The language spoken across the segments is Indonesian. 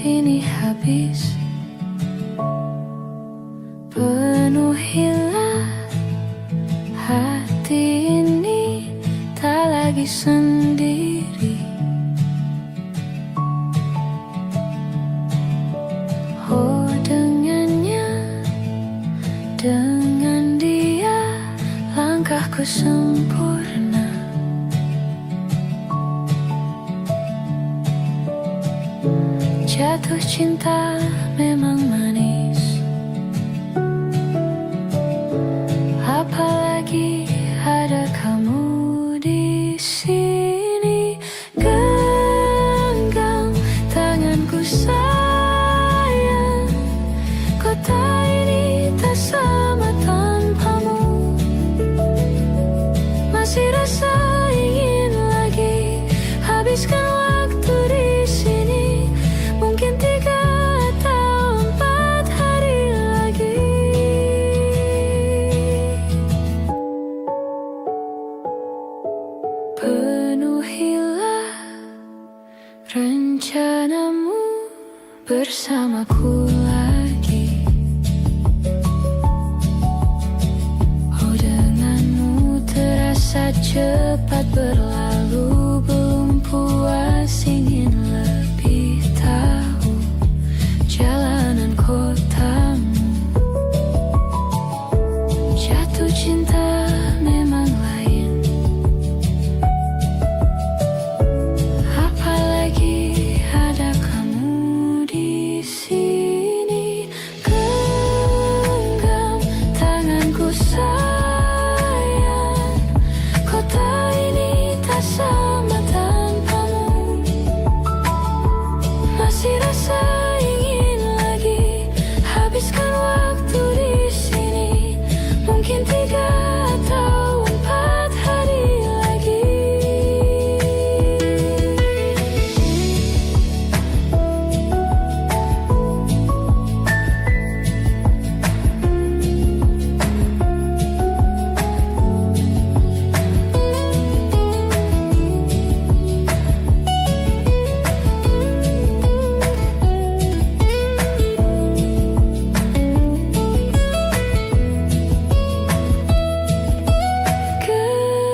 ini habis. Penuhilah hati ini, tak lagi sendiri. Oh, dengannya, dengan dia, langkahku sempurna. Jatuh cinta memang manis, apalagi ada kamu di sini. Genggam tanganku sayang, kota ini tak sama tanpamu. Masih rasa ingin lagi habiskan waktu di sini. Mungkin 3 atau 4 hari lagi. Penuhilah rencanamu bersamaku lagi. Oh, denganmu terasa cepat berlalu. Belum puas ingin lebih tahu jalanan kotamu. Jatuh cinta memang lain, apalagi ada kamu di sini. Genggam tanganku sayang, kota ini tak sama tanpamu. Masih rasa ingin lagi habiskan waktu di sini. Mungkin 3 atau 4 hari lagi.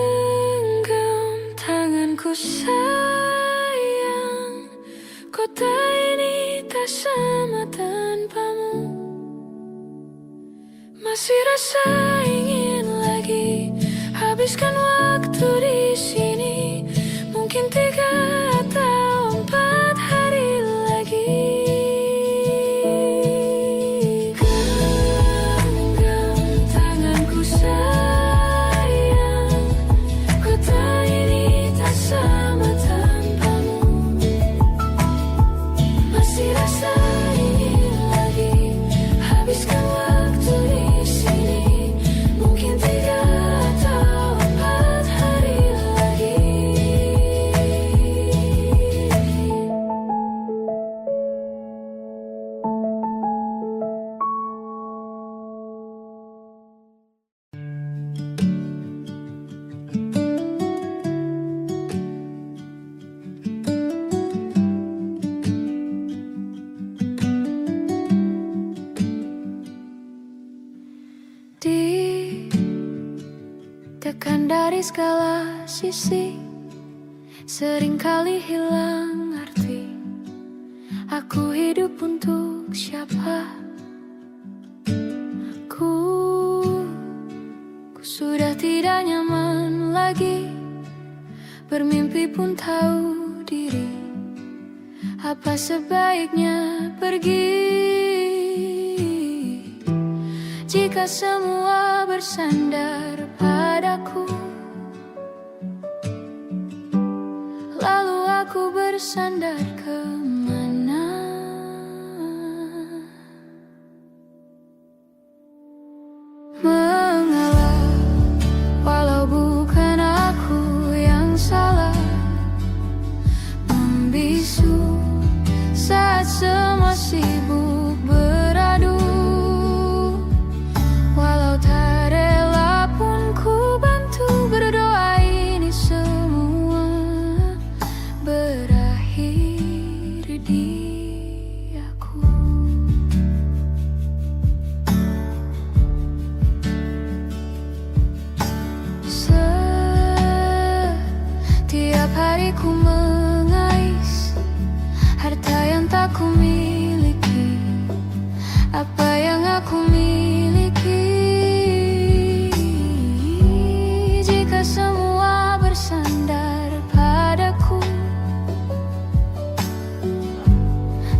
Genggam tanganku sayang, kota ini tak sama tanpamu. Masih rasa ingin lagi habiskan waktu di sini. Mungkin 3 atau 4 hari lagi. Genggam tanganku sayang, kota ini tak sama tanpamu. Masih rasa ingin lagi habiskan waktu di sini. Mungkin 3 atau 4 hari lagi. Ditekan dari segala sisi, seringkali hilang arti. Aku hidup untuk siapa? Ku sudah tidak nyaman lagi. Bermimpi pun tahu diri. Apa sebaiknya pergi? Jika semua bersandar padaku, lalu aku bersandar kemana? Mengalah, walau bukan aku yang salah. Membisu saat semua sibuk beradu. Walau tak rela pun ku bantu berdoa ini semua berakhir aku miliki, apa yang aku miliki. Jika semua bersandar padaku,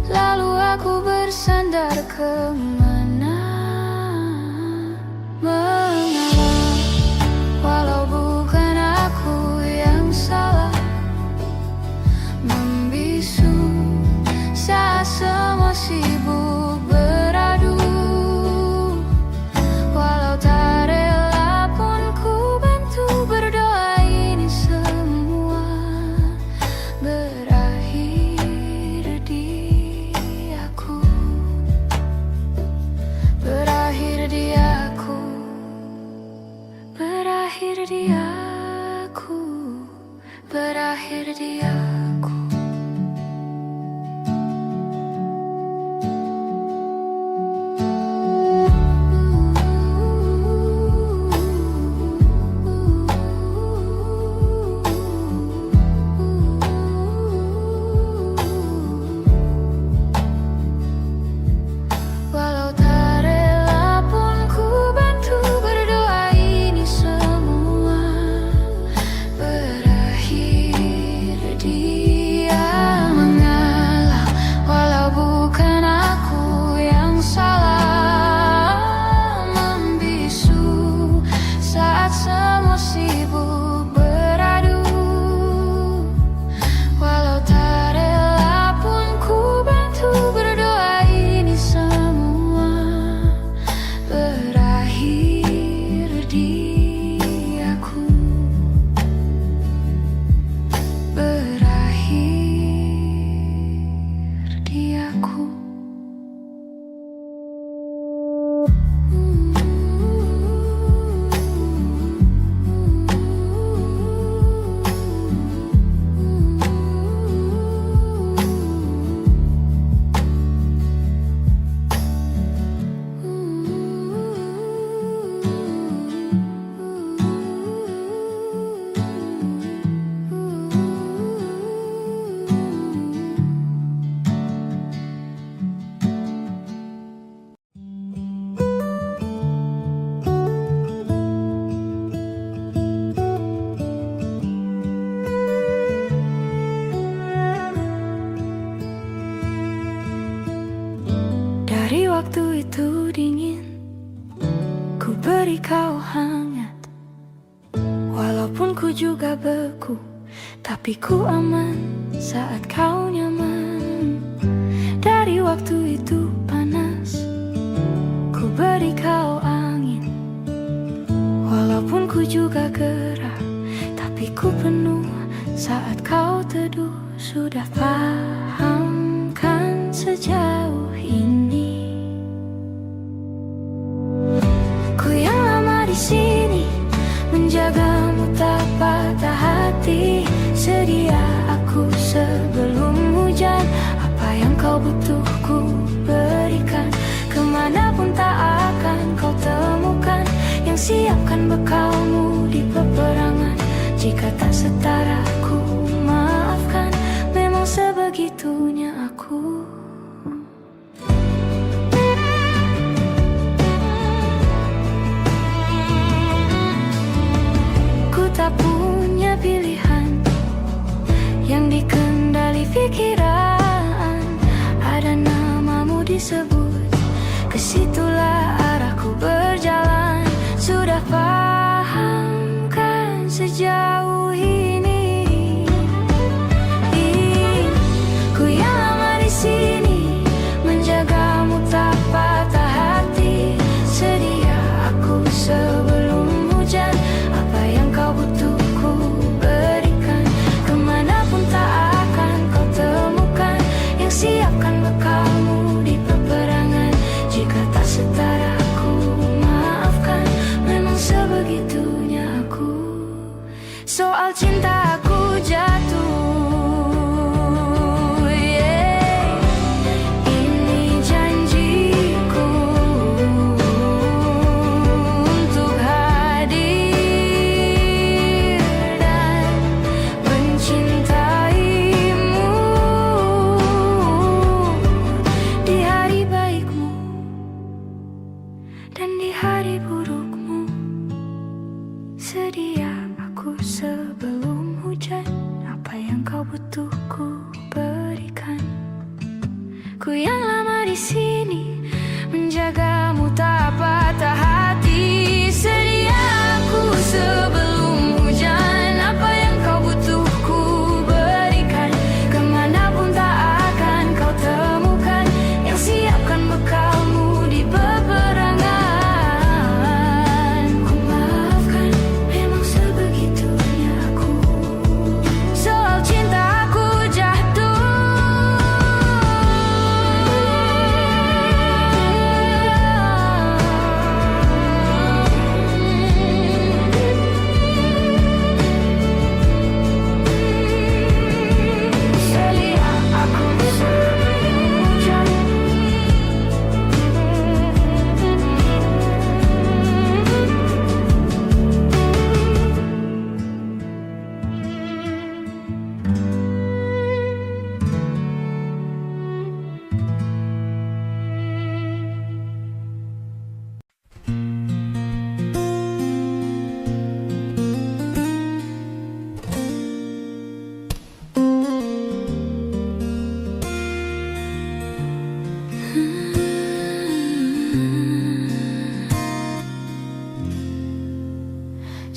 lalu aku bersandar kemana? Mengalah, walau bukan aku yang salah, membisu saat semua sibuk beradu. Walau tak rela pun ku bantu berdoa, ini semua berakhir di aku. Berakhir di aku. Berakhir di aku. Berakhir di aku. Walau tak rela pun ku bantu berdoa, ini semua berakhir dia. Mengalah, walau bukan aku yang salah, membisu saat semua sibuk beradu. Walau tak rela pun ku bantu berdoa, ini semua berakhir di aku. Berakhir di aku. Dari waktu itu dingin, ku beri kau hangat. Walaupun ku juga beku, tapi ku aman saat kau nyaman. Dari waktu itu panas, ku beri kau angin. Walaupun ku juga gerah, tapi ku penuh saat kau teduh. Sudah paham kan sejauh ini? Ku yang lama di sini, menjagamu tak patah hati. Sedia aku sebelum hujan, apa yang kau butuh ku berikan. Kemanapun tak akan kau temukan yang siapkan bekalmu di peperangan. Jika tak setara ku maafkan, memang sebegitunya aku. Ku tak punya pilihan yang dikendali pikiran. Ada namamu disebut, kesitulah arahku berjalan. Sudah paham kan sejauh ini? Ku yang lama di sini, Ku yang lama di sini menjagamu tak patah hati. Sedia aku sebelum hujan, apa yang kau butuh ku berikan. Kemanapun tak akan kau temukan yang siapkan bekalmu di peperangan. Ku maafkan, memang sebegitunya aku. Soal cinta aku jatuh. Sedia aku sebelum hujan.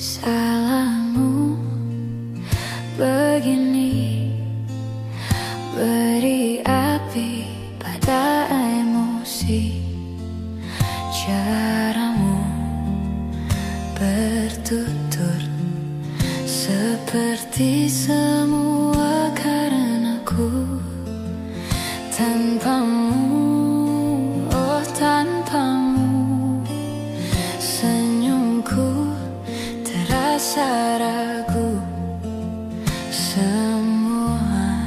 Salahmu begini, beri api pada emosi. Caramu bertutur seperti semua karenaku. Tanpamu, oh tanpamu, senyumku terasa ragu. Semua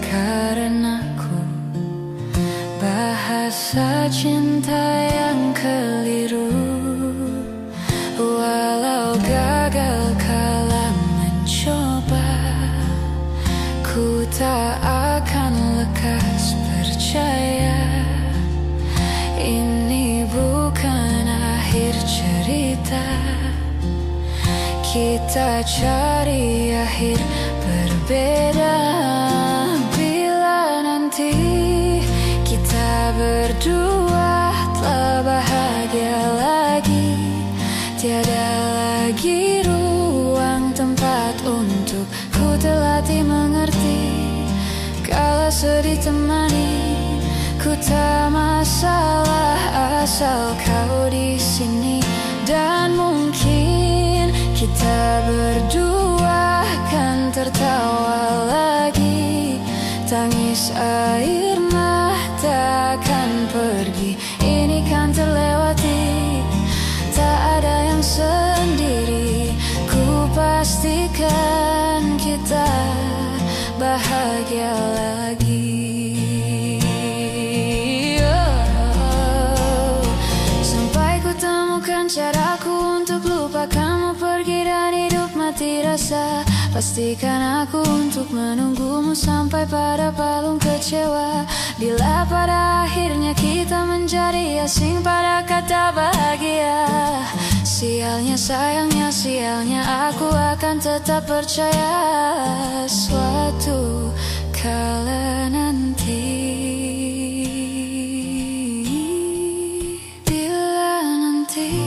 karenaku, bahasa cinta yang keliru. Walau gagal kala mencoba, ku tak akan lekas percaya. Ini bukan akhir cerita, kita cari akhir berbeda. Bila nanti kita berdua telah bahagia lagi, tiada lagi ruang tempat untuk ku terlatih mengerti. Kala sedih temani, ku tak masalah asal kau di sini. Dan mungkin kita berdua kan tertawa lagi. Tangis air mata akan pergi, ini kan terlewati. Tak ada yang sendiri, ku pastikan kita bahagia lagi. Sampai ku temukan caraku untuk lupakanmu pergi dan hidup mati rasa. Pastikan aku untuk menunggumu sampai pada palung kecewa. Bila pada akhirnya kita menjadi asing pada kata bahagia. Sialnya sayangnya sialnya aku akan tetap percaya. Suatu kala nanti, bila nanti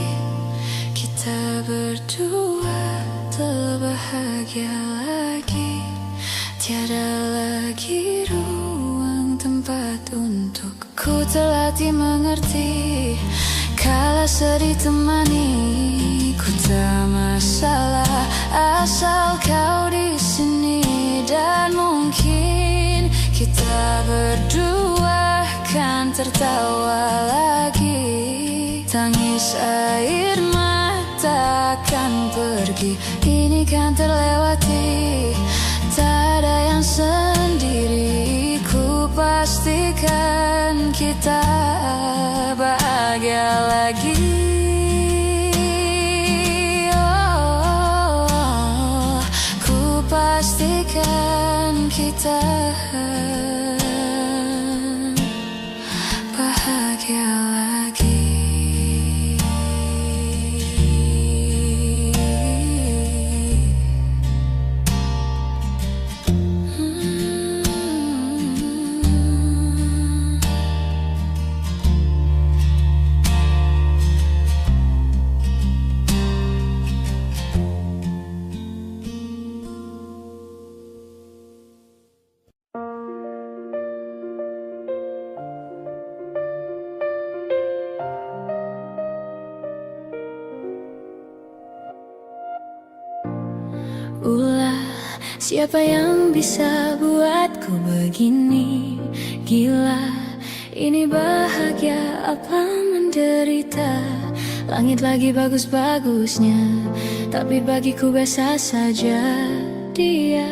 kita berdua telah bahagia lagi, tiada lagi ruang tempat untuk ku terlatih mengerti. Kala sedih temani, ku tak masalah asal kau di sini. Dan mungkin kita berdua kan tertawa lagi. Tangis air mata akan pergi, ini kan terlewati. Tak ada yang sendiri, ku pastikan kita bahagia lagi. Oh, ku pastikan kita bahagia lagi. Siapa yang bisa buatku begini? Gila, ini bahagia apa menderita? Langit lagi bagus-bagusnya, tapi bagiku biasa saja. Dia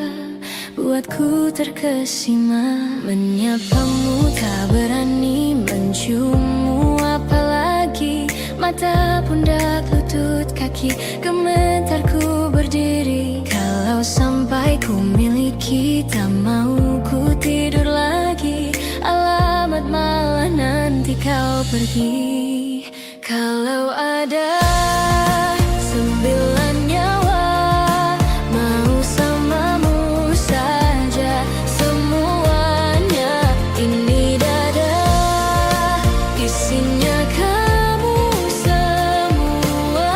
buatku terkesima. Menyapamu tak berani, menciummu apalagi. Mata, pundak, lutut, kaki, gemetarku berdiri. Kalau sampai ku miliki, tak mau ku tidur lagi. Alamat malah nanti kau pergi. Kalau ada 9 nyawa, mau samamu saja semuanya. Ini dada, isinya kamu semua.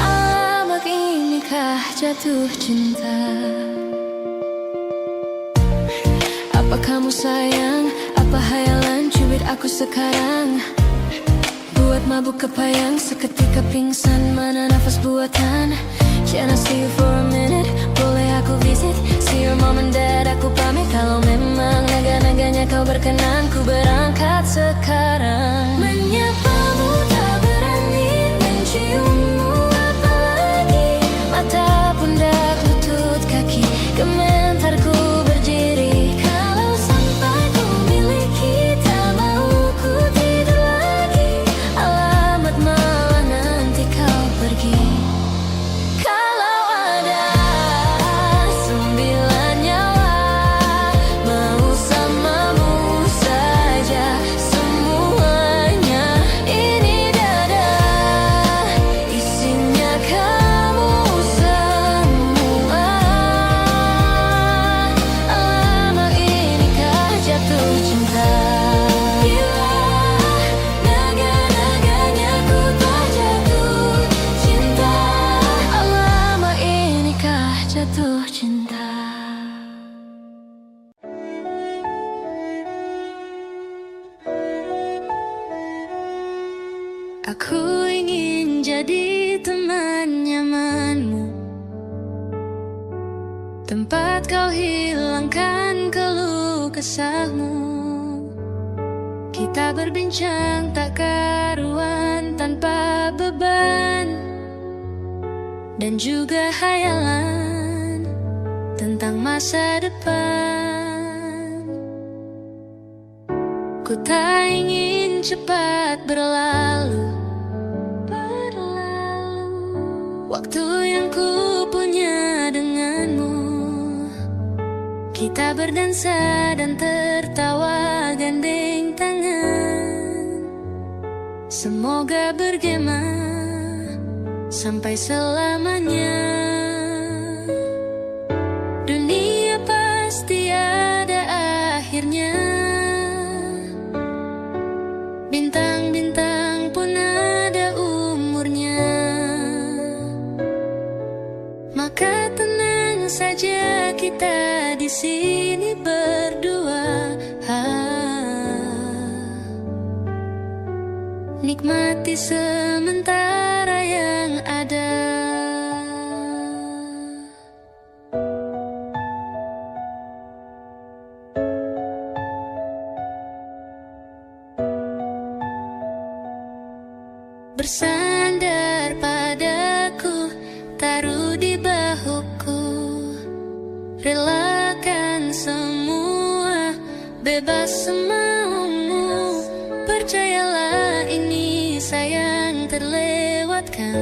Alamak, inikah jatuh cinta? Apa kamu sayang? Apa hayalan cubit aku sekarang? Buat mabuk kepayang, seketika pingsan. Mana nafas buatan? Can I see you for a minute? Boleh aku visit? See your mom and dad, aku pamit. Kalau memang naga-naganya kau berkenan, ku berangkat sekarang. Menyapamu tak berani, menciummu apalagi. Mata, pundak, lutut, kaki, gemetarku berdiri. Kalau sampai ku miliki, tak mau ku tidur lagi. Alamat malah nanti kau pergi. Kalau ada 9 nyawa, mau samamu saja semuanya. Ini dada, isinya kamu semua. Alamak, inikah jatuh cinta? Gila, naga-naganya ku tak jatuh cinta. Alamak, inikah jatuh cinta? Aku ingin jadi teman nyamanmu, tempat kau hilangkan keluh kesahmu. Kita berbincang tak karuan tanpa beban, dan juga hayalan tentang masa depan. Ku tak ingin cepat berlalu waktu yang ku punya denganmu. Kita berdansa dan tertawa gandeng tangan. Semoga bergema sampai selamanya. Dunia pasti ada akhirnya. Bintang-bintang pun ada umurnya. Maka tenang saja kita di sini berdua. Nikmati sementara yang ada. Bersandar padaku, taruh di bahuku. Relakan semua, bebas semaumu. Percayalah ini sayang terlewatkan.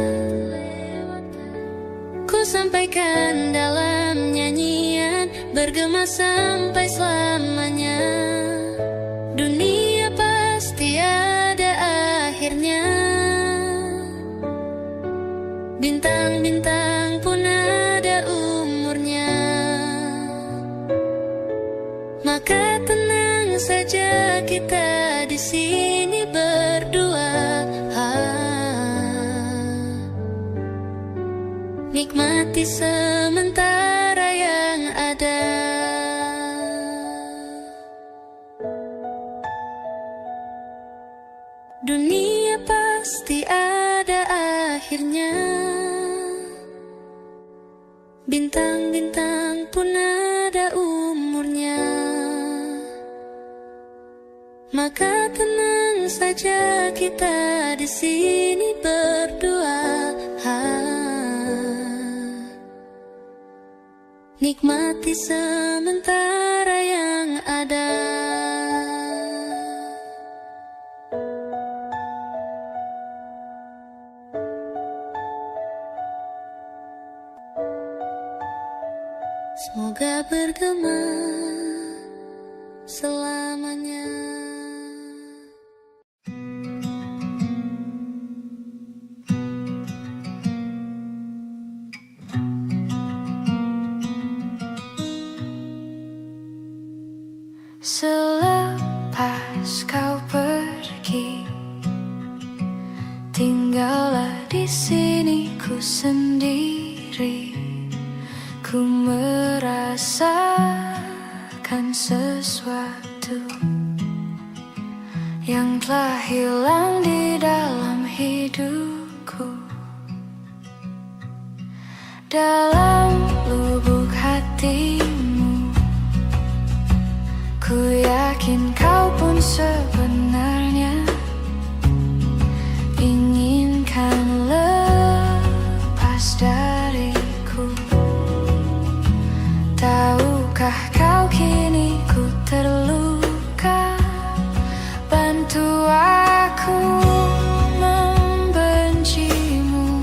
Ku sampaikan dalam nyanyian, bergema sampai selamanya. Dunia pasti ada akhirnya. Bintang-bintang pun ada umurnya. Maka tenang saja kita di sini berdua. Nikmati sementara yang ada. Dunia pasti ada akhirnya. Bintang-bintang pun ada umurnya. Maka tenang saja kita di sini berdua. Nikmati sementara yang ada. Semoga bergema selamanya. Selepas kau pergi, tinggallah di sini ku sendiri. Ku merasakan sesuatu yang telah hilang di dalam hidupku. Dalam lubuk hatimu, ku yakin kau pun sebenarnya inginkan lepas dariku. Tahukah kau kini ku terluka? Bantu aku membencimu.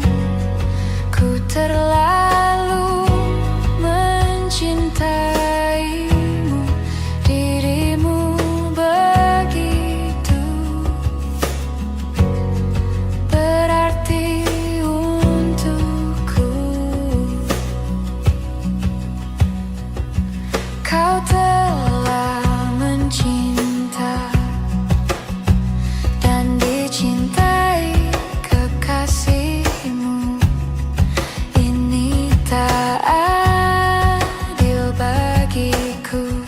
Ku terlalu mencintaimu. Dirimu begitu berarti untukku. Kau telah mencinta dan dicintai kekasihmu. Ini tak adil bagiku.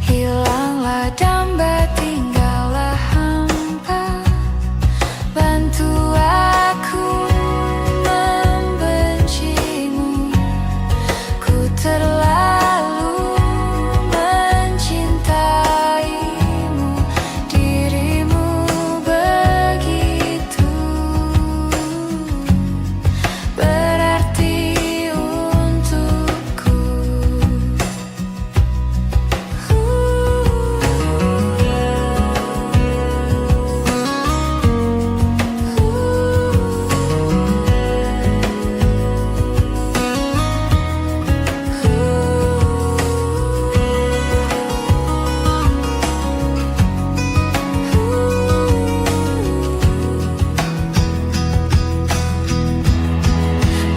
Hilanglah damba, tinggallah hampa. Bantu aku membencimu. Ku terlalu mencintaimu. Dirimu begitu berarti untukku.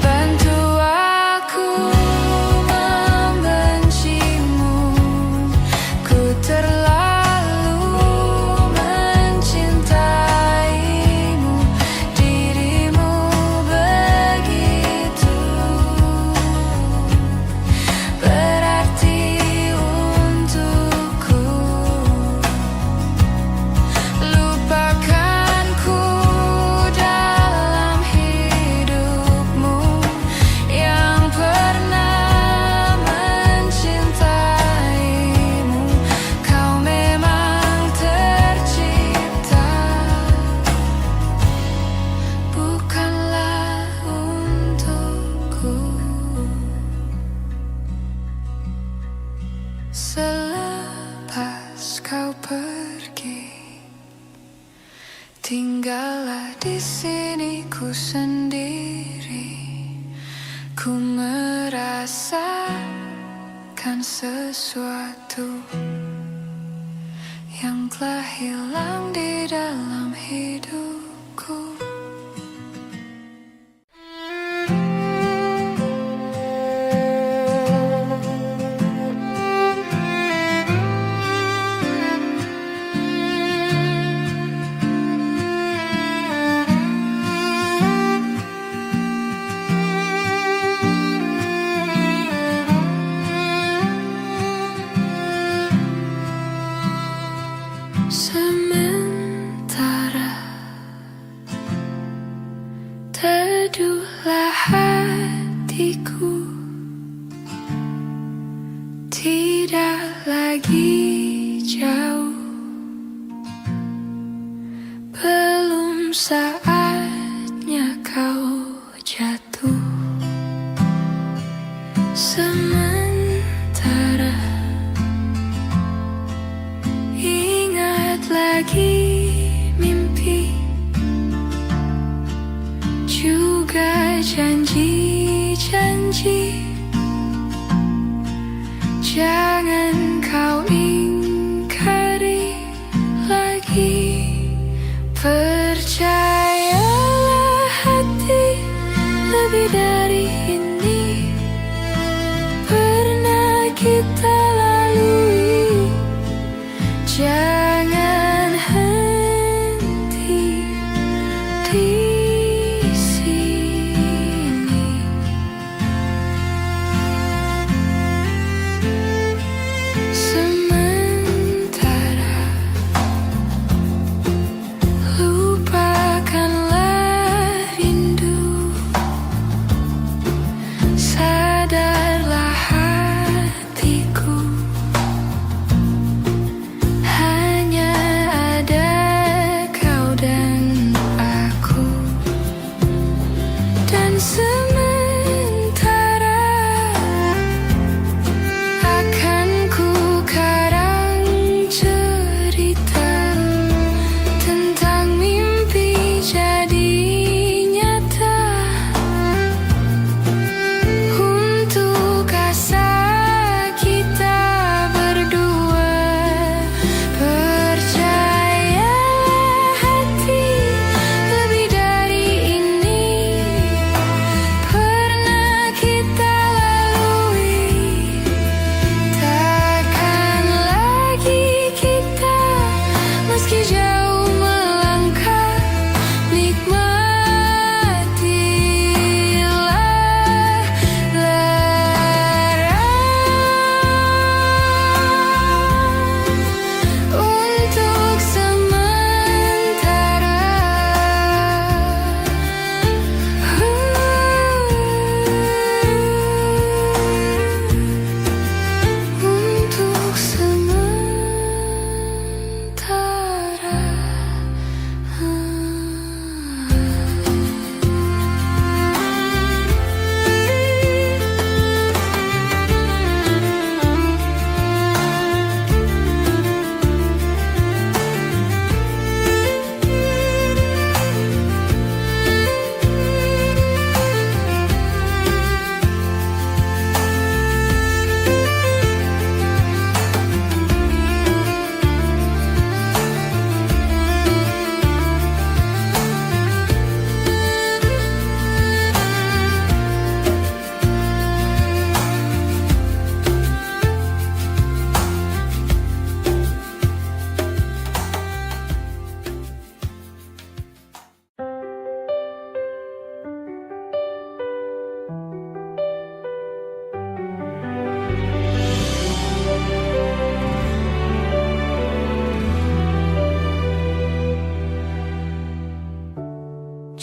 Bantu aku membencimu. Ku terlalu mencintaimu. Dirimu begitu berarti untukku. Lupakanku dalam hidupmu yang pernah mencintaimu. Kau memang tercipta, bukanlah untukku. Selepas kau pergi, tinggallah di sini ku sendiri. Ku merasakan sesuatu yang telah hilang di dalam hidupku. Sementara Tidak lagi jauh, belum saatnya kau jatuh. Sementara ingat lagi mimpi, juga janji-janji. Jangan kau ingkari lagi. Percayalah hati, lebih dari ini pernah kita lalui. Jangan henti di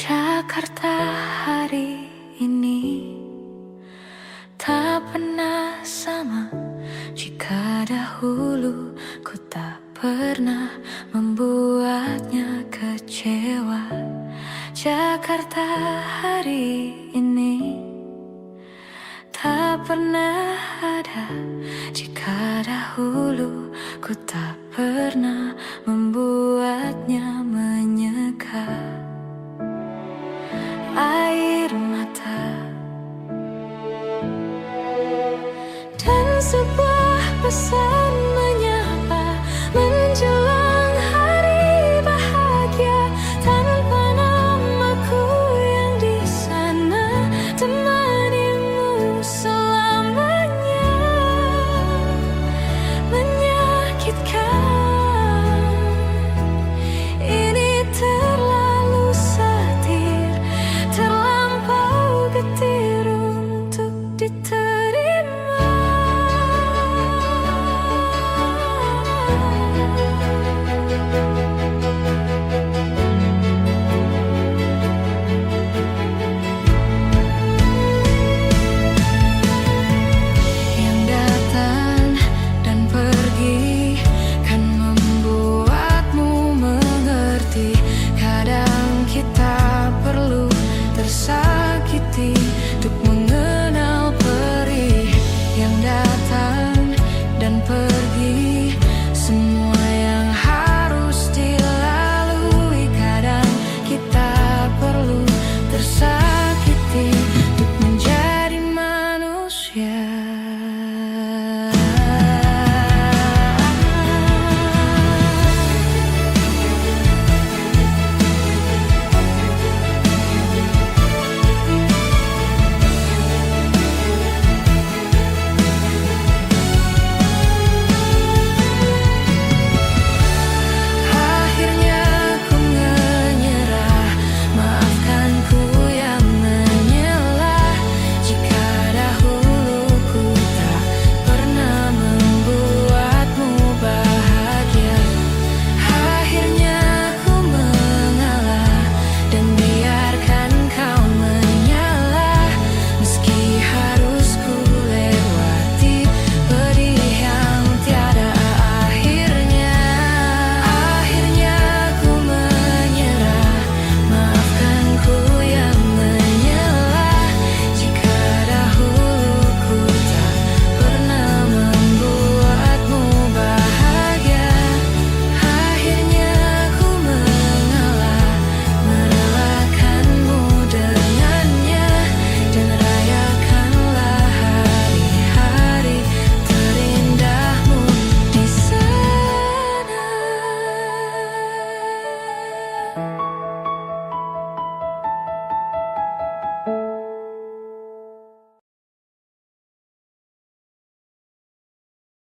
Jakarta hari ini tak pernah sama. Jika dahulu ku tak pernah membuatnya kecewa, Jakarta hari ini tak pernah ada. Jika dahulu ku tak pernah membuatnya menyeka. Air mata dan sebuah pesan menyapa menjelang hari bahagia. Tanpa namaku yang di sana, temanimu selamanya. Menyakitkan, ini terlalu satir, terlampau getir untuk diterima.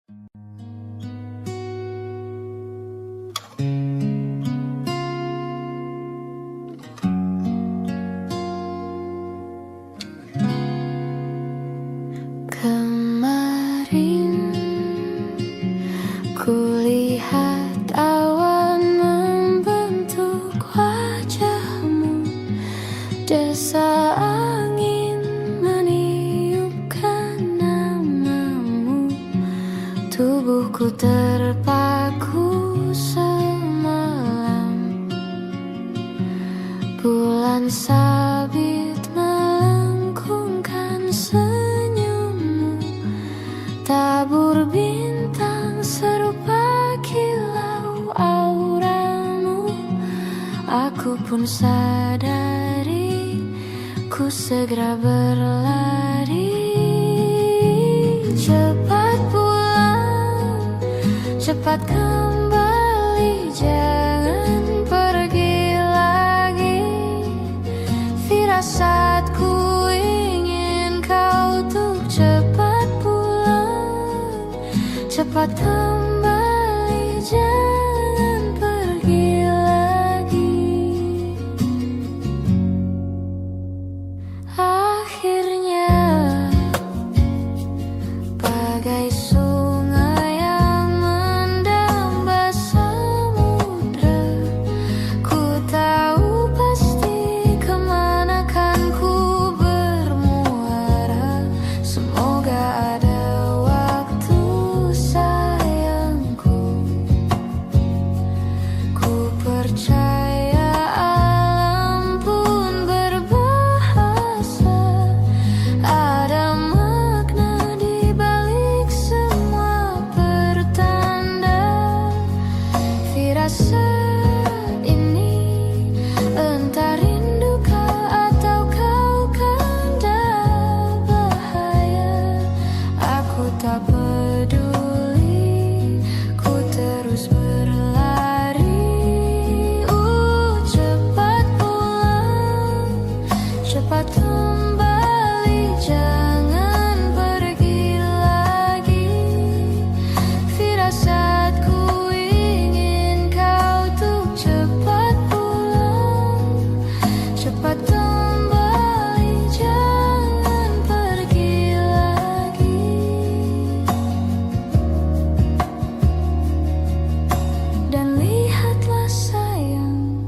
Kemarin kulihat awan membentuk wajahmu, desa angin meniupkan namamu, tubuhku terpaku semalam, bulan sabit melengkungkan senyummu, tabur bintang serupa kilau auramu. Aku pun sadari, ku segera berlari. Cepat pulang, cepat kembali, jangan pergi lagi. Firasatku ingin kau tuh cepat pulang, cepat kembali, jangan pergi lagi. Akhirnya bagai sungai yang mendamba samudra, ku tahu pasti kemana kan ku bermuara. Semoga ada waktu sayangku, ku percaya alam pun berbahasa, ada makna di balik semua pertanda. Firasat ini entah rindukah atau kau kanda bahaya, aku tak peduli, ku terus berlari. Cepat pulang, cepat kembali, jangan pergi lagi. Firasatku ingin kau tuh cepat pulang, cepat kembali, jangan pergi lagi. Dan lihatlah sayang,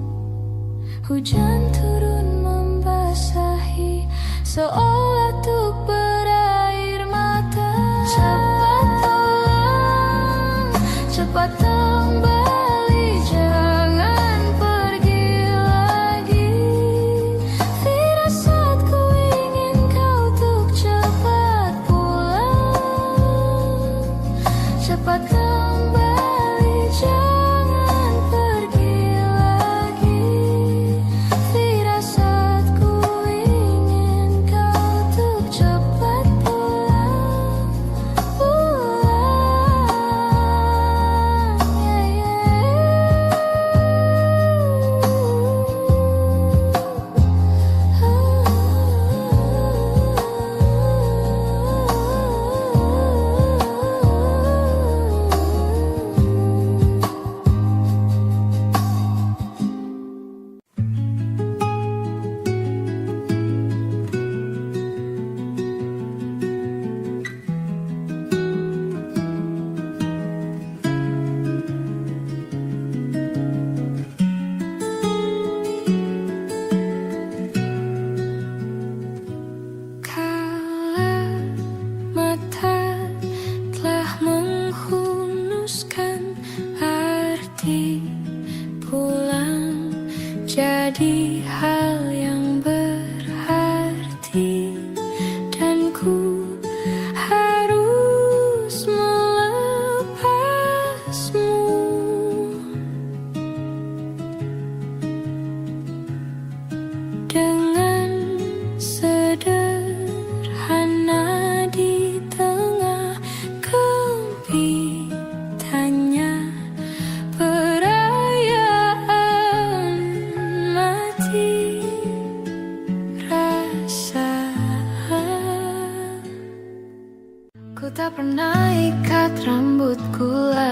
hujan turun membasahi, seolah tuk berair mata. Cepat pulang, cepat kembali, jangan pergi lagi. Firasatku ingin kau tuk cepat pulang, cepat kembali, jangan pergi lagi. Firasatku ingin kau tuk cepat pulang, pulang.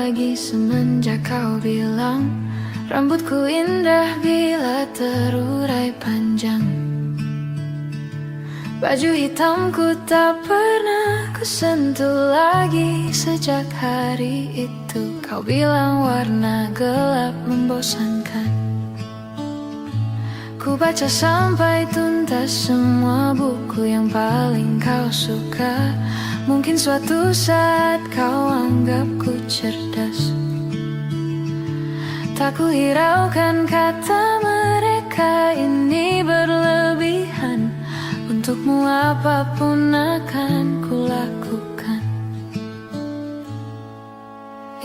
lagi semenjak kau bilang rambutku indah bila terurai panjang. Baju hitamku tak pernah kusentuh lagi sejak hari itu. Kau bilang warna gelap membosankan. Ku baca sampai tuntas semua buku yang paling kau suka. Mungkin suatu saat kau anggapku cerdas. Tak ku hiraukan kata mereka ini berlebihan. Untukmu apapun akan ku lakukan.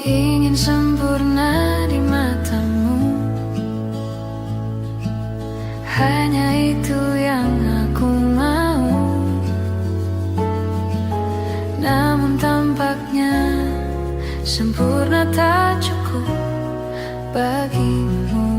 Ingin sempurna di matamu, hanya itu yang aku mau. Namun tampaknya sempurna tak cukup bagimu.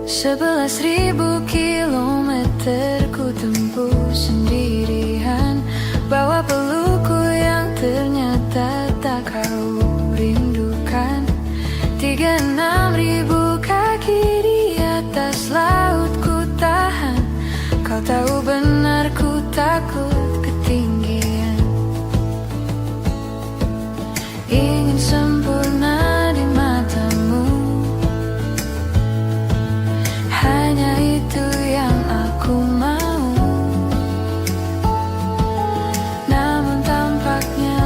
11.000 kilometer ku tempuh sendirian, bawa pelukku yang ternyata tak kau rindukan. 36.000 kaki di atas laut ku tahan. Kau tahu benar ku takut ketinggian. Ingin sempurna di matamu, hanya itu yang aku mau. Namun tampaknya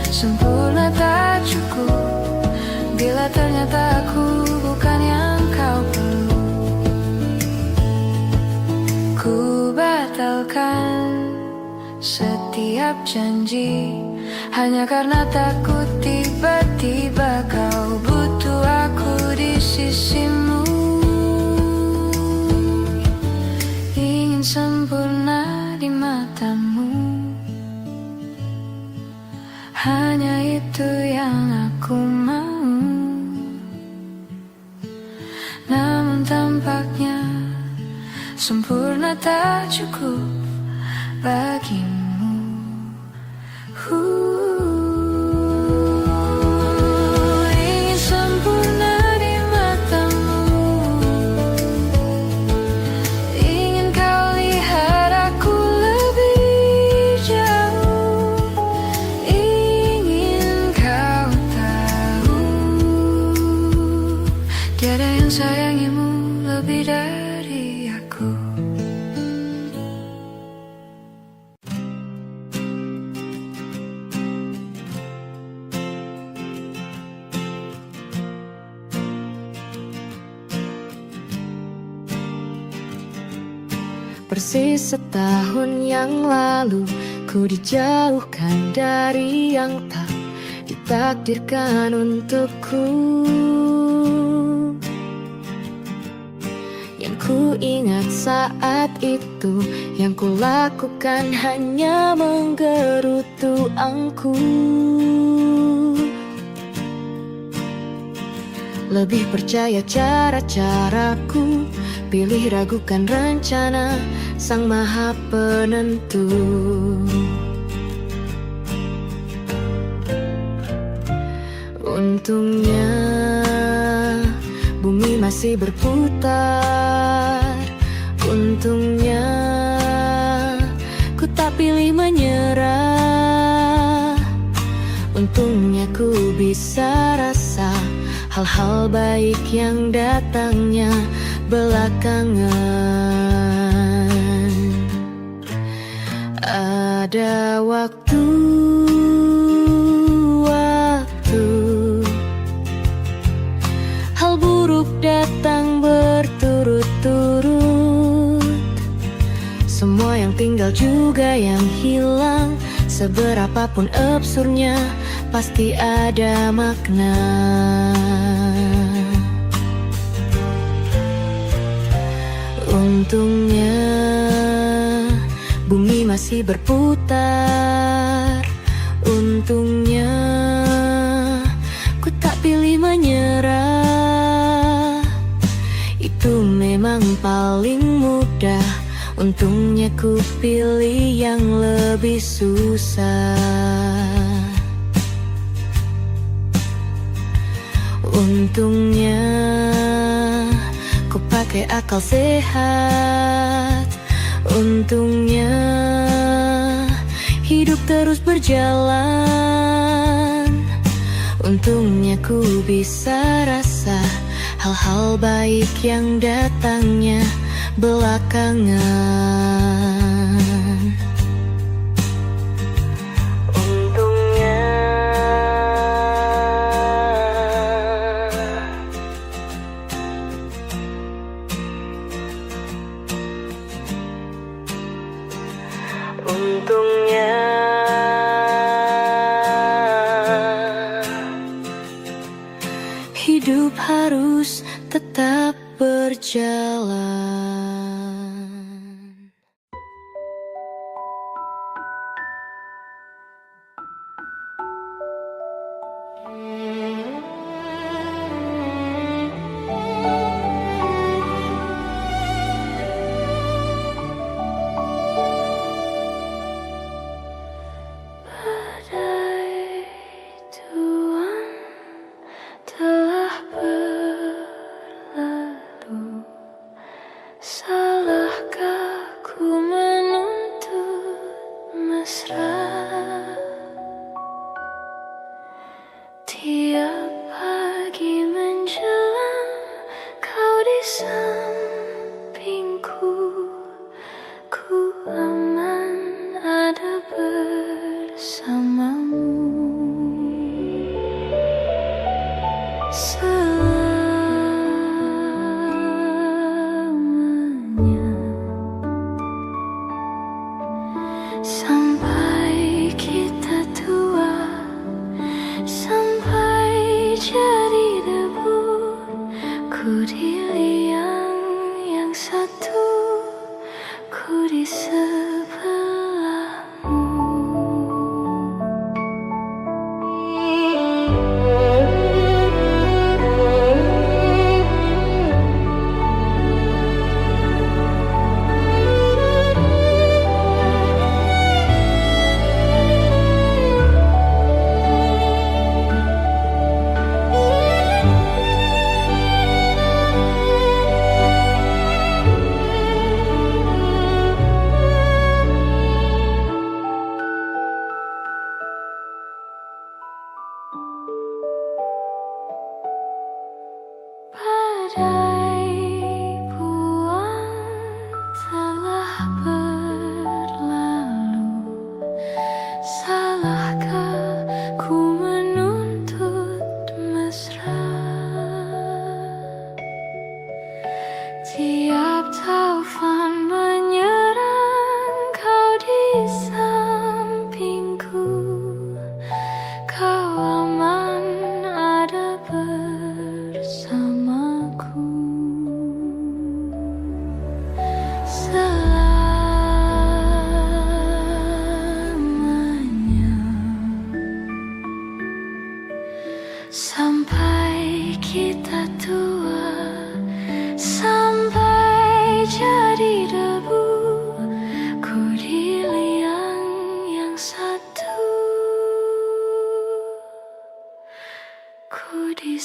sempurna tak cukup bila ternyata aku bukan yang kau perlu. Ku batalkan setiap janji hanya karena takut tiba-tiba kau butuh aku di sisimu. Ingin sempurna di matamu, hanya itu yang aku mau. Namun tampaknya sempurna tak cukup bagimu. Ingin sempurna di matamu, ingin kau lihat aku lebih jauh, ingin kau tahu tiada yang sayangimu lebih dari aku. Persis setahun yang lalu ku dijauhkan dari yang tak ditakdirkan untukku. Yang ku ingat saat itu, yang ku lakukan hanya menggerutu angku. Lebih percaya cara-caraku, pilih ragukan rencana Sang Maha Penentu. Untungnya bumi masih berputar. Untungnya ku tak pilih menyerah. Untungnya ku bisa rasa hal-hal baik yang datangnya belakangan. Ada waktu hal buruk datang berturut-turut. Semua yang tinggal juga yang hilang. Seberapapun absurdnya pasti ada makna. Untungnya bumi masih berputar. Untungnya ku tak pilih menyerah. Itu memang paling mudah Untungnya ku pilih yang lebih susah. Untungnya ku pakai akal sehat. Untungnya hidup terus berjalan. Untungnya ku bisa rasa hal-hal baik yang datangnya belakangan. Untungnya hidup harus tetap berjalan. Badai tuan telah berlalu. Salahkah ku menuntut mesra? Tiap pagi menjelang kau di sampingku, ku aman ada bersamamu. Selamanya sampai kita tua, sampai jadi debu. Ku di liang yang satu, ku di sebelahmu. Badai buang telah berlalu. Salahkah ku menuntut mesra? Tiap taufan menyerang kau di sampingku, kau aman ada bersamaku. Selamanya sampai kita tua, sampai jadi debu. Ku di liang yang satu, ku di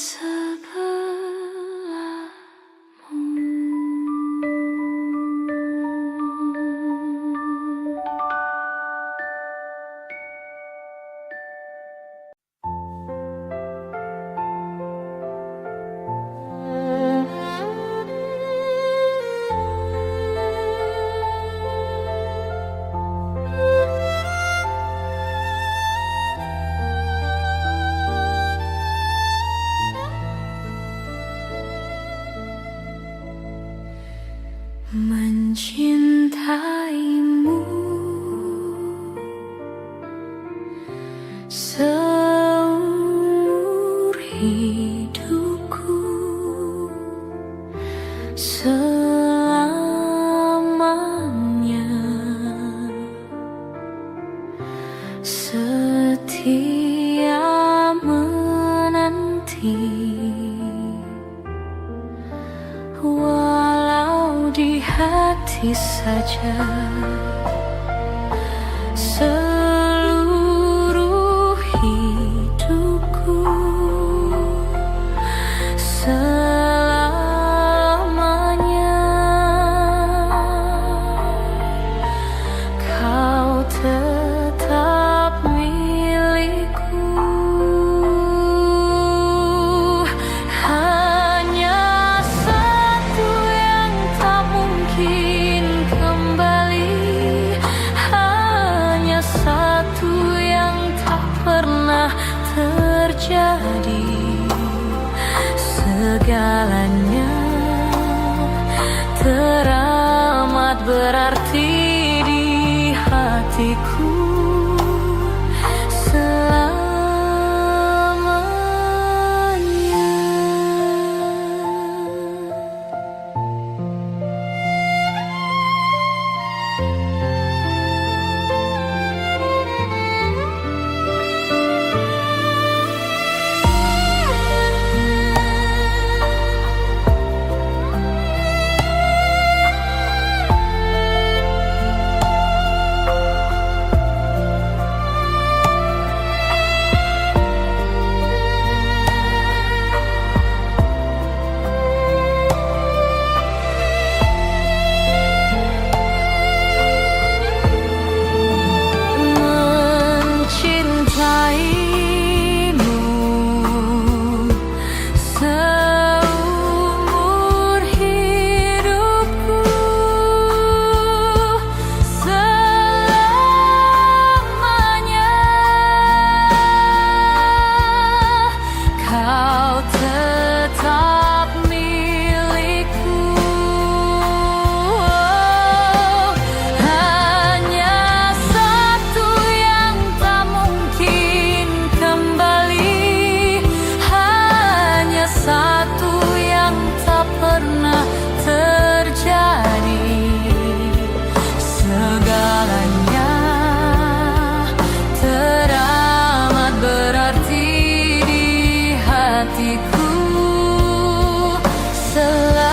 mencintaimu seumur hidupku, selamanya setia menanti. Walau di hati saja seluruh hidupku, selamanya kau tetap milikku. Hanya satu yang tak mungkin kembali, hanya satu yang tak pernah terjadi. Segalanya teramat berarti di hatiku selamanya. Mencintaimu seumur hidupku, selamanya kau tetap milikku. Hanya satu yang tak mungkin kembali, hanya satu yang tak pernah terjadi. Segalanya teramat berarti di hatiku selamanya.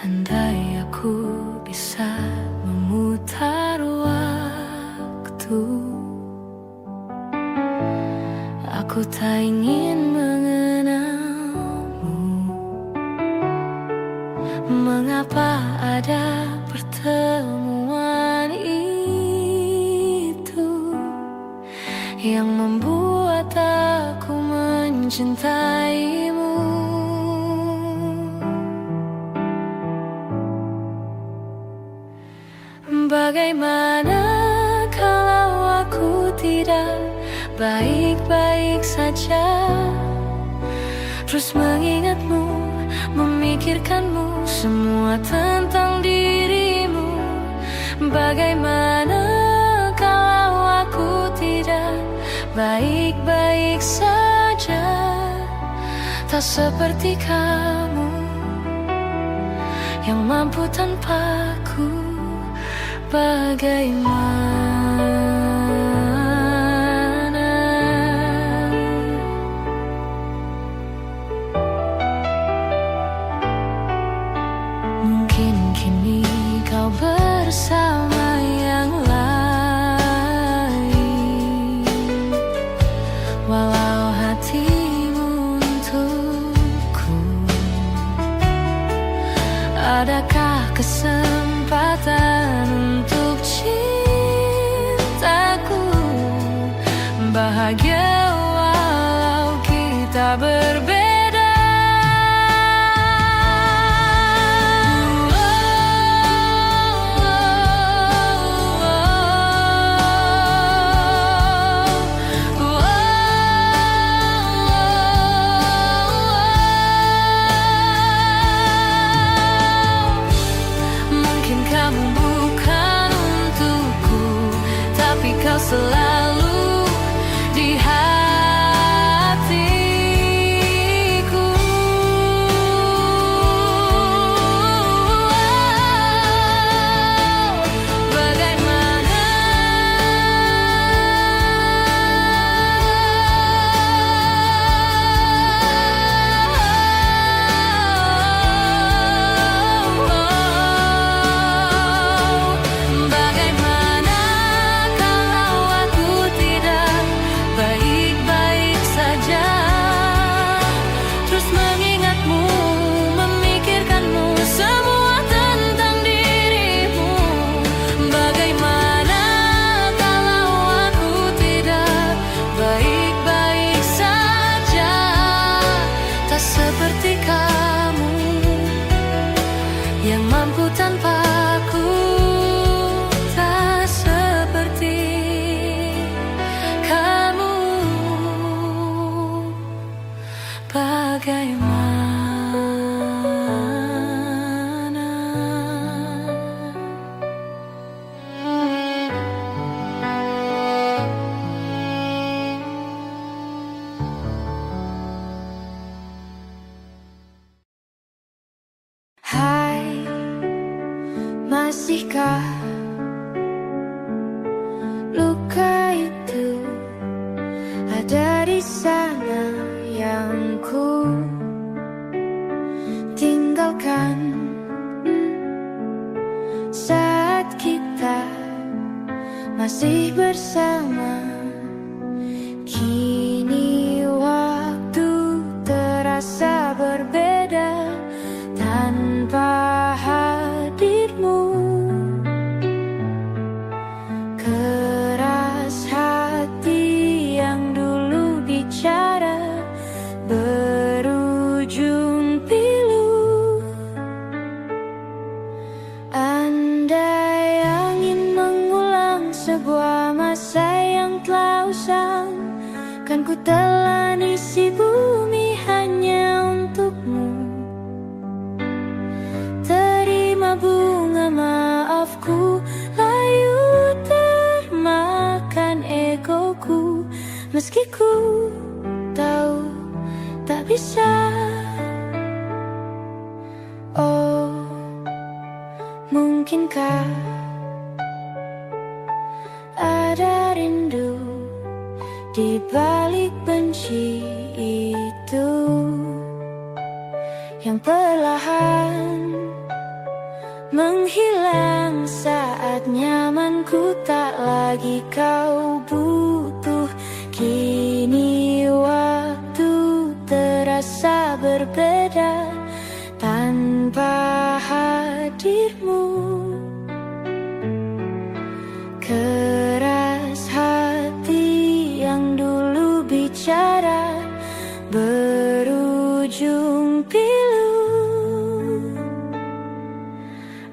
Andai aku bisa memutar waktu, aku tak ingin mengenalmu. Mengapa ada pertemuan itu yang membuat aku mencintaimu? Bagaimana kalau aku tidak baik-baik saja, terus mengingatmu, memikirkanmu, semua tentang dirimu? Bagaimana kalau aku tidak baik-baik saja, tak seperti kamu yang mampu tanpaku? Bagaimana? Mungkin kini kau bersama yang lain, walau hatimu untukku. Adakah kesempatan untuk cintaku bahagia walau kita berbeda? Malamku tanpaku tak seperti kamu. Bagaimana? Hai, masihkah luka itu ada di sana yang ku tinggalkan saat kita masih bersama? Kini waktu terasa berbeda tanpa hadirmu. Keras hati yang dulu bicara berujung pilu. Andai angin mengulang sebuah masa yang telah usang, kan ku telan isi bumi hanya untukmu. Terima bunga maafku, layu termakan egoku, meski ku tahu tak bisa. Oh, mungkinkah ada rindu di balik benci itu yang perlahan menghilang saat nyamanku tak lagi kau butuh. Kini waktu terasa berbeda tanpa hadirmu. Keras hati yang dulu bicara berujung pilu.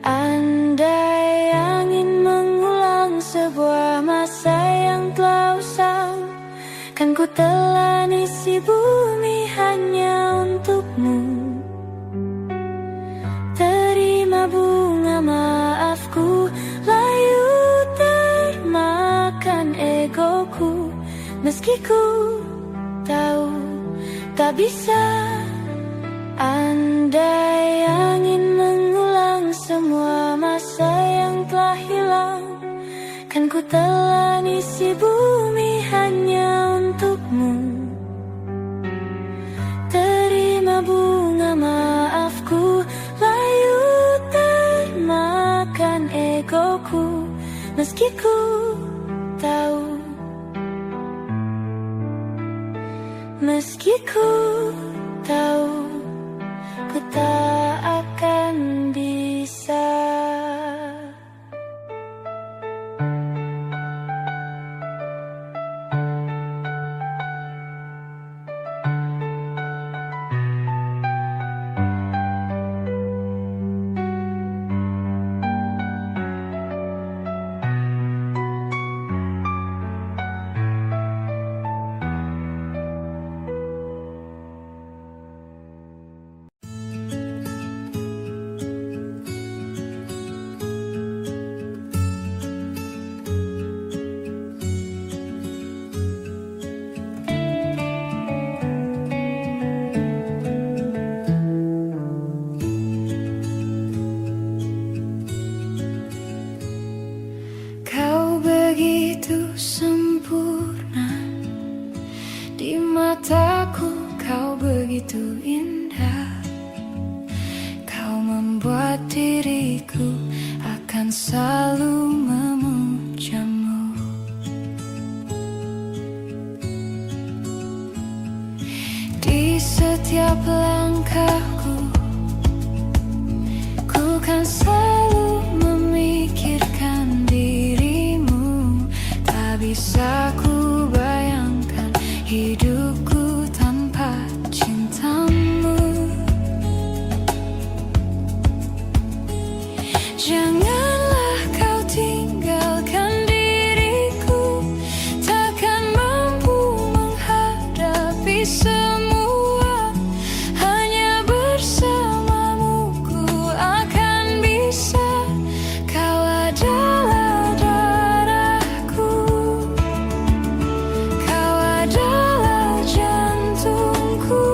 Andai angin mengulang sebuah masa yang telah usang, kan ku telan isi bumi hanya untukmu. Terima bunga maafku, layu termakan egoku, meski ku tahu tak bisa. Andai angin mengulang semua masa yang telah hilang, kan ku telan isi bumi hanya untukmu. Terima bunga maafku, layu termakan egoku, meski ku tahu, meski ku tahu ku tak akan bisa. begitu indah. Kau membuat diriku akan selalu memujamu. Di setiap langkahku, ku kan selalu memikirkan dirimu. Tak bisa ku bayangkan hidupku tanpa cintamu. Janganlah kau tinggalkan diriku, takkan mampu menghadapi semua. Hanya bersamamu ku akan bisa. Kau adalah darahku, kau adalah jantungku,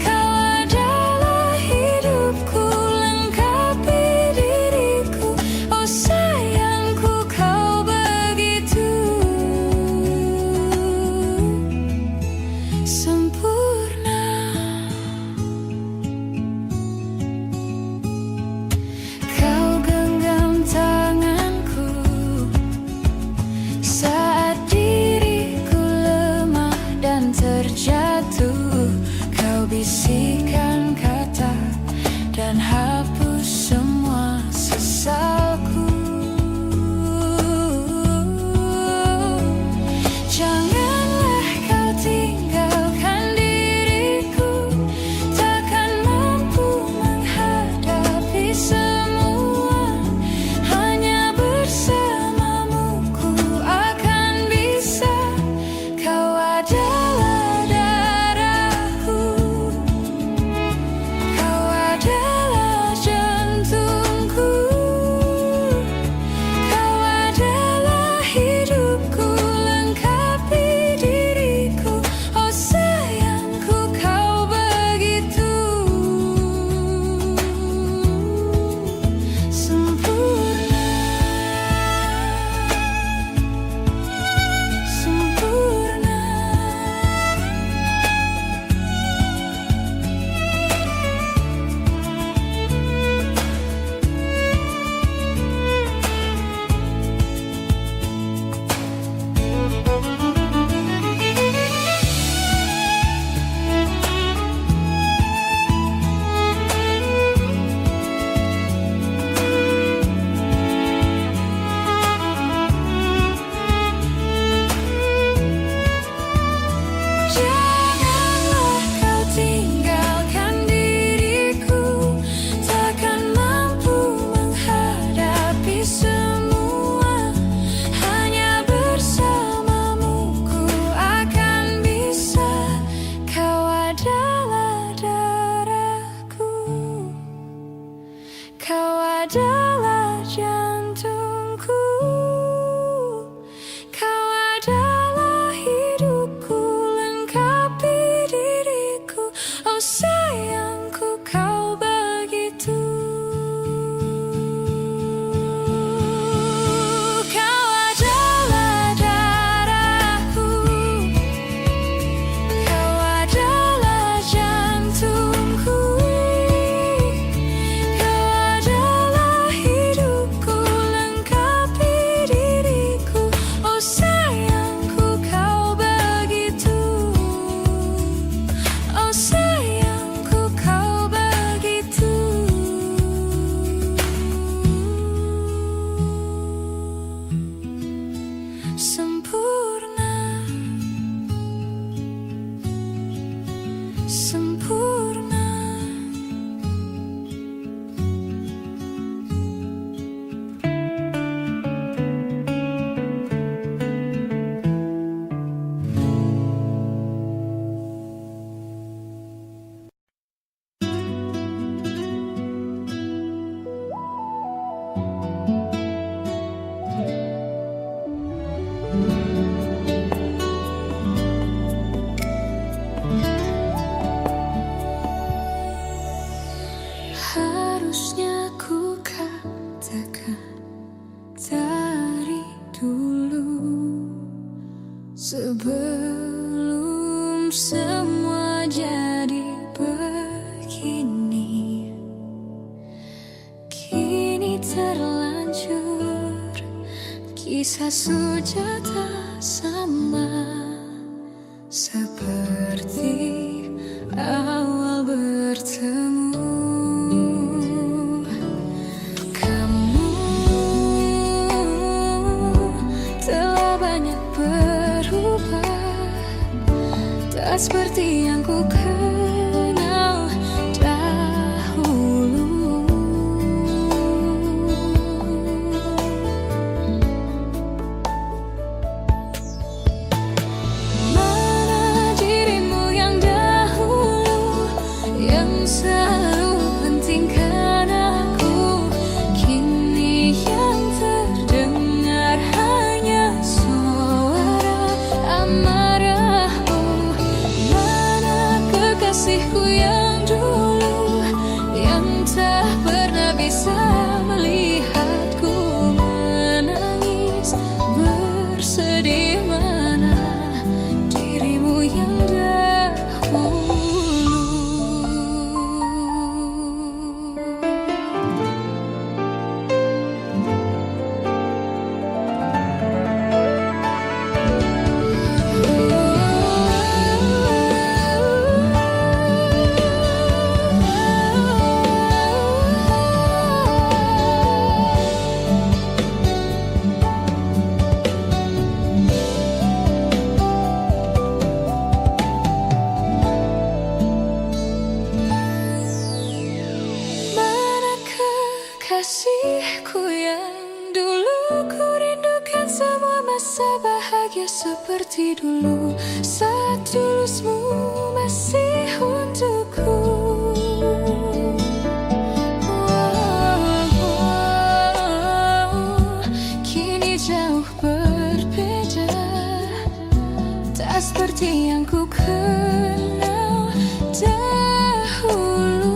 kau adalah hidupku, lengkapi diriku. Oh sayangku, kau begitu sempurna. Kau genggam tanganku saat diriku lemah dan terjatuh. Kau bisikan kata dan hapus semua sesalku. Janganlah kau tinggalkan diriku, takkan mampu menghadapi semua. Hanya bersamamu ku akan bisa. Kau adalah darahku, kau adalah jantungku, kau adalah hidupku, lengkapi diriku. Oh sayangku, kau begitu sempurna, sempurna. Janganlah kau tinggalkan diriku, takkan mampu menghadapi semua. Hanya bersamamu ku akan bisa. Kau adalah darahku, kau adalah jantungku, kau adalah hidupku, lengkapi diriku. Oh sayangku, kau begitu. Kau adalah darahku, kau adalah jantungku, kau adalah hidupku, lengkapi diriku. Oh sayangku, kau begitu. Oh sayangku, kau begitu sempurna, sempurna. Harusnya ku katakan dari dulu, sebelum semua jadi begini. Kini terlanjur, kisah sudah tak sama seperti awal bertemu. Kamu telah banyak berubah, tak seperti yang ku kenal dahulu. kekasihku yang dulu. Ku rindukan semua masa bahagia seperti dulu, saat tulusmu masih untukku. Kini jauh berbeda, tak seperti yang ku kenal dahulu.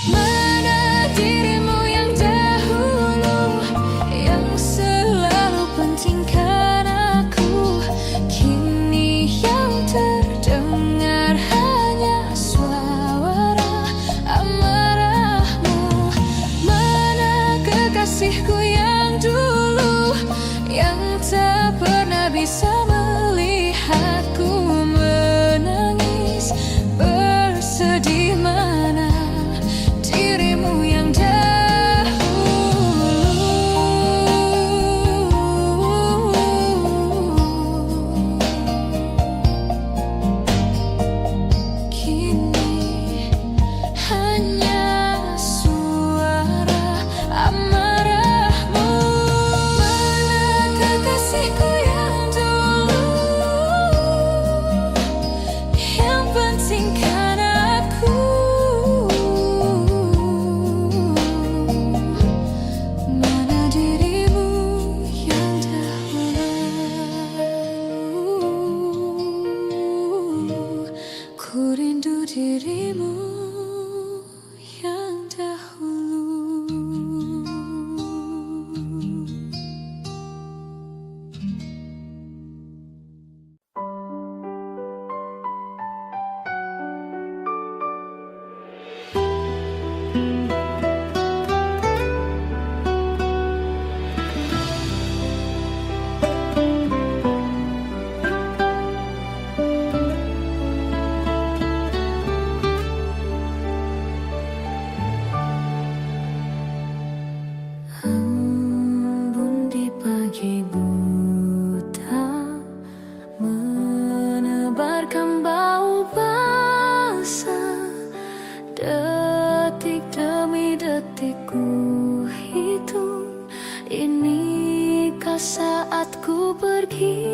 Mana dirimu yang dahulu, yang selalu pentingkan aku. Kini yang terdengar hanya suara amarahmu. Mana kekasihku yang dulu, yang tak pernah bisa melihatku menangis bersedih. Mana dirimu yang dahulu. Kini hanya suara amarahmu. Mana kekasihku yang dulu, yang pentingkan aku. Mana dirimu yang dahulu. Ku rindu dirimu yang dahulu. Embun di pagi buta, menebarkan bau basah. Detik demi detik ku hitung, inikah saatku pergi?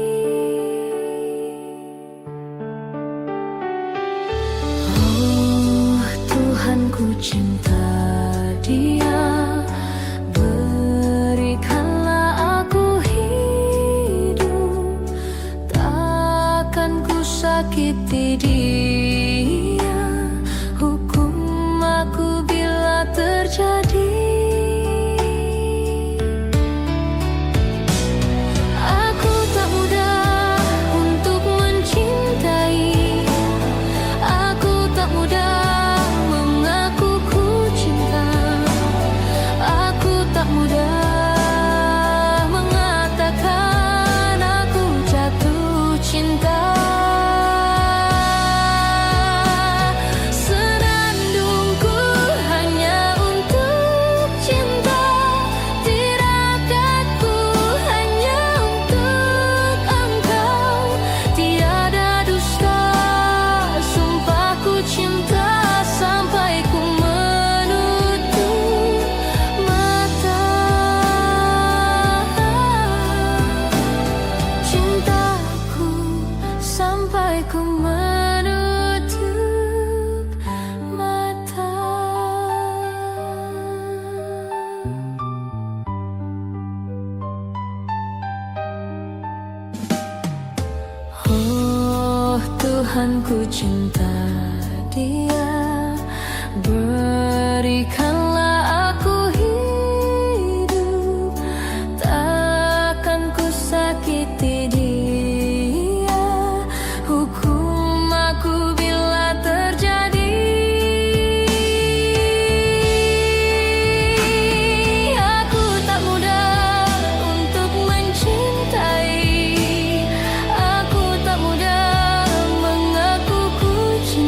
Oh Tuhan, ku cinta dia. Berikanlah aku hidup, takkan ku sakiti dia. Hukum aku bila terjadi. Aku tak mudah untuk mencintai, aku tak mudah mengaku ku cinta. Aku tak mudah mengatakan aku jatuh cinta. Senandungku hanya untuk cinta, tirakatku hanya untuk engkau. Tiada dusta, sumpahku cinta sampai ku menutup mata. Cintaku sampai ku menutup mata. Oh Tuhan, ku cinta dia. Berikanlah aku hidup, takkan ku sakiti dia. Hukum aku bila terjadi. Aku tak mudah untuk mencintai, aku tak mudah mengaku ku cinta.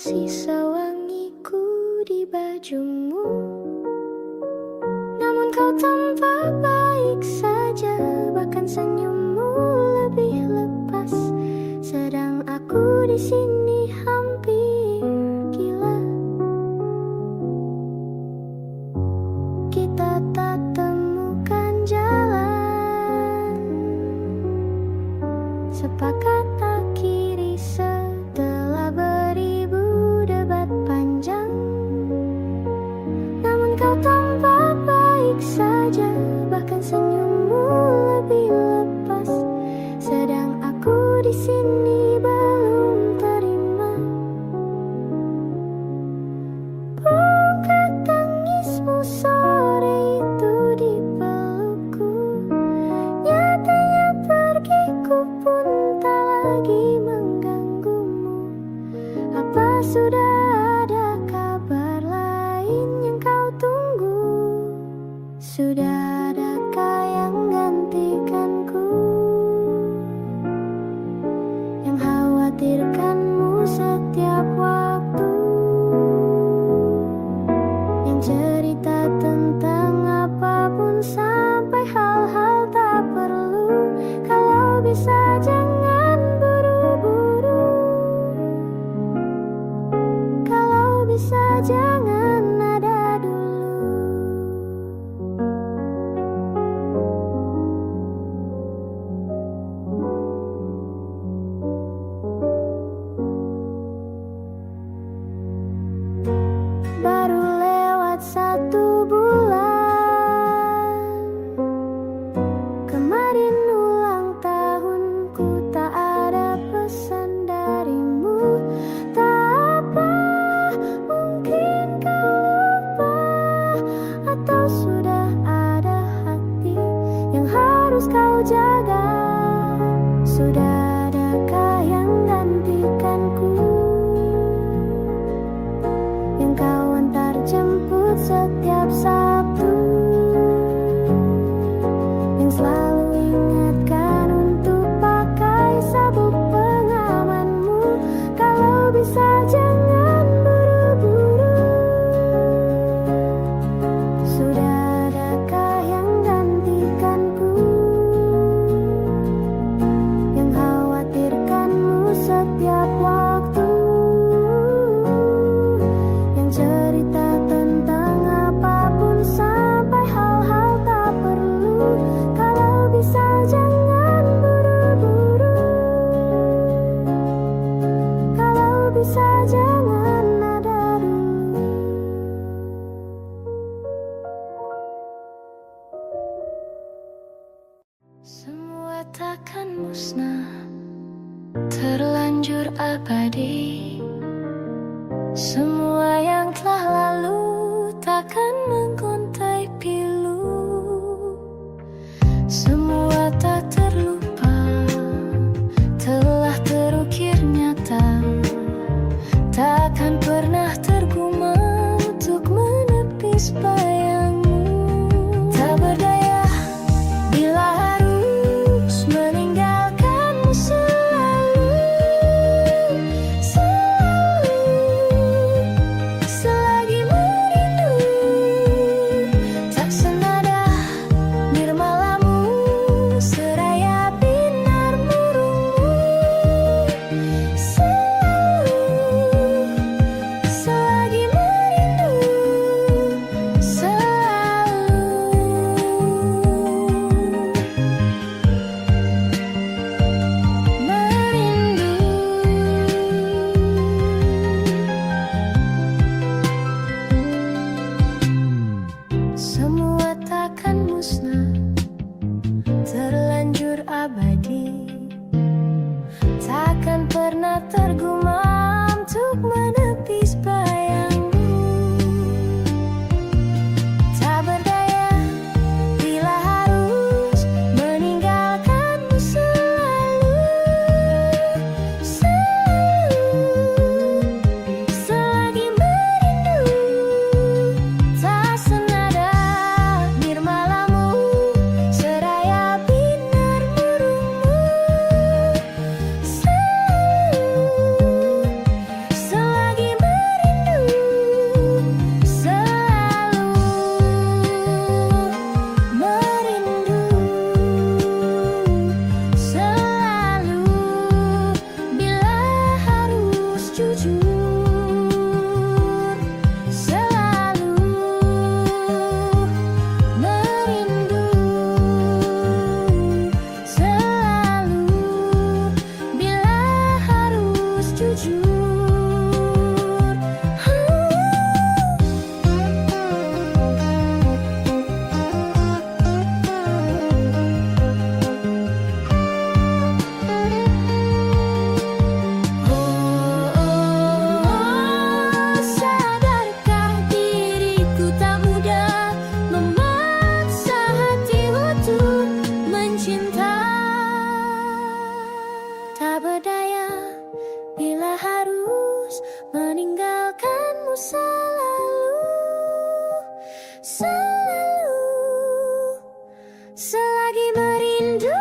sisa wangiku di bajumu. Namun kau tampak baik saja, bahkan senyummu lebih lepas. Sedang aku di sini hampir gila. Kita tak temukan jalan, sepakat akhiri setelah beribu debat panjang. Namun kau tampak baik saja, bahkan senyummu lebih lepas. Sedang aku di sini belum terima. Bukan tangismu sore itu di pelukku, nyatanya pergiku pun tak lagi mengganggumu. Apa sudah ada kabar lain yang kau tunggu? Sudah adakah yang gantikanku, yang khawatirkanmu setiap waktu, yang cerita tentang apapun sampai hal-hal tak perlu. Kalau bisa jangan buru-buru, kalau bisa jangan ada dulu. Baru lewat 1 bulan, kemarin ulang tahunku, tak ada pesan darimu. Tak apa, mungkin kau lupa, atau sudah ada hati yang harus kau jaga. Sudah adakah yang gantikanku, yang kau antar jemput setiap Sabtu, yang selalu ingatkan untuk pakai sabuk pengamanmu. Kalau bisa jangan buru-buru, sudah adakah yang gantikanku, yang khawatirkanmu setiap waktu, yang cerita tentang apapun sampai hal-hal tak perlu. Kalau bisa jangan buru-buru, kalau bisa jangan ada dulu. Semua takkan musnah, terlanjur abadi. Semua yang telah lalu takkan menggontai pilu. Semua tak terlupa, telah terukir nyata, takkan pernah tergumam untuk menepis bayangmu. Tak berdaya bila harus meninggalkanmu selalu, selalu. Selagi merindu, tak senada nirmalamu, seraya binar murungmu. Selalu, selagi merindu, semua takkan musnah, terlanjur abadi, takkan pernah tergumam untuk menepis bayangmu. Tak berdaya bila harus meninggalkanmu selalu, selalu. Selagi merindu, tak senada nirmalamu, seraya binar murungmu. Selalu, Selagi merindu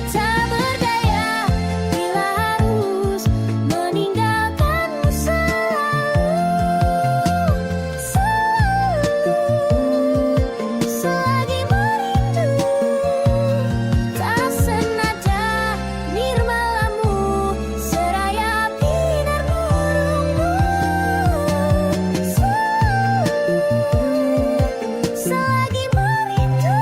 tak berdaya bila harus meninggalkanmu selalu. Selagi merindu tak senada nirmalamu seraya binar burungmu selalu. Selagi merindu.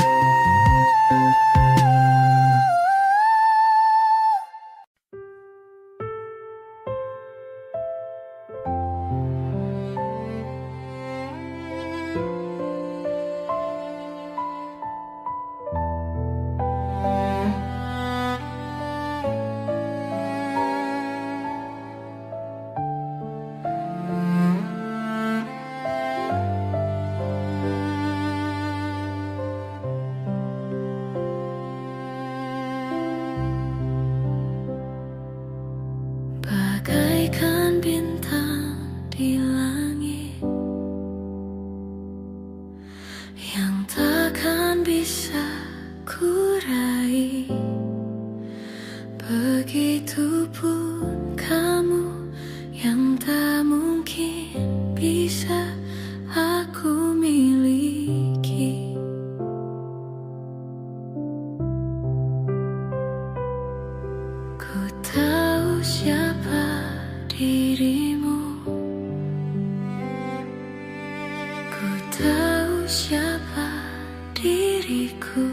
Bagaikan bintang di langit yang takkan bisa kurai, begitupun kamu yang tak mungkin bisa aku miliki. Ku tahu siapa dirimu, ku tahu siapa diriku.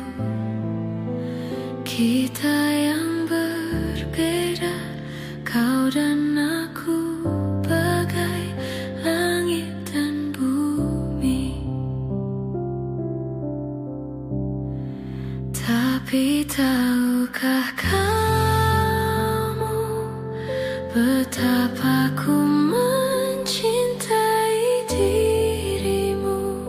Kita yang berbeda, kau dan aku, bagai langit dan bumi. Tapi tahukah kamu betapa ku mencintai dirimu,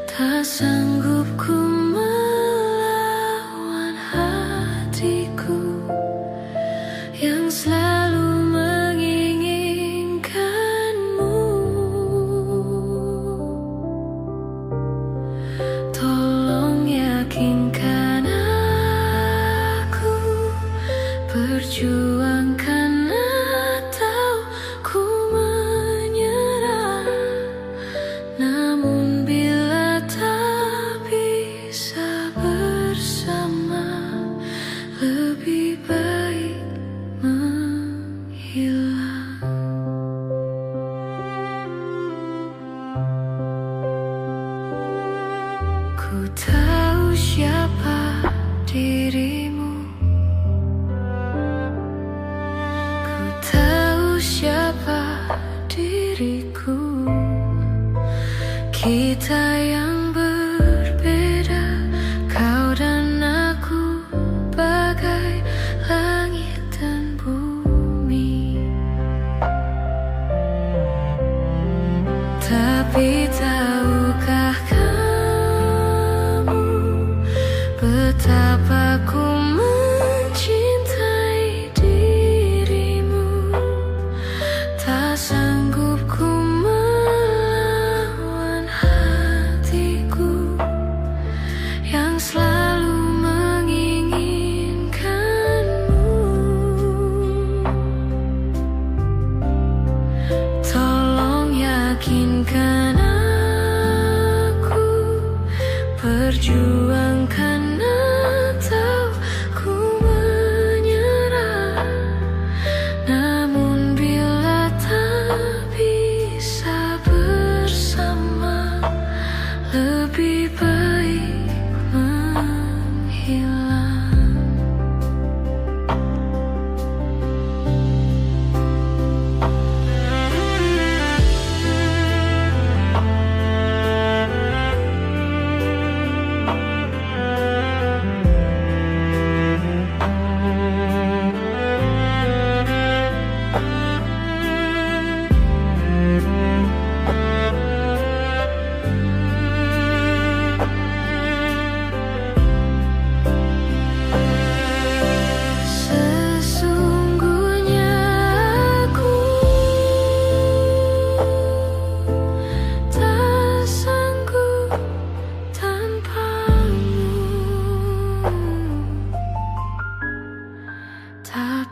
tak sanggup ku melawan hatiku yang selalu menginginkanmu. Tolong yakinkan aku, perjuangkan atau ku menyerah. Namun bila tak bisa bersama, lebih baik menghilang. Ku tahu siapa dirimu, ku tahu siapa diriku. Kita yang berbeda, kau dan aku, bagai langit dan bumi. Tapi tahukah kamu betapa ku mencintai dirimu, tak sanggup ku melawan hatiku yang selalu menginginkanmu. Tolong yakinkan aku, perjuangkan atau ku menyerah. Namun bila tak bisa bersama, lebih baik menghilang.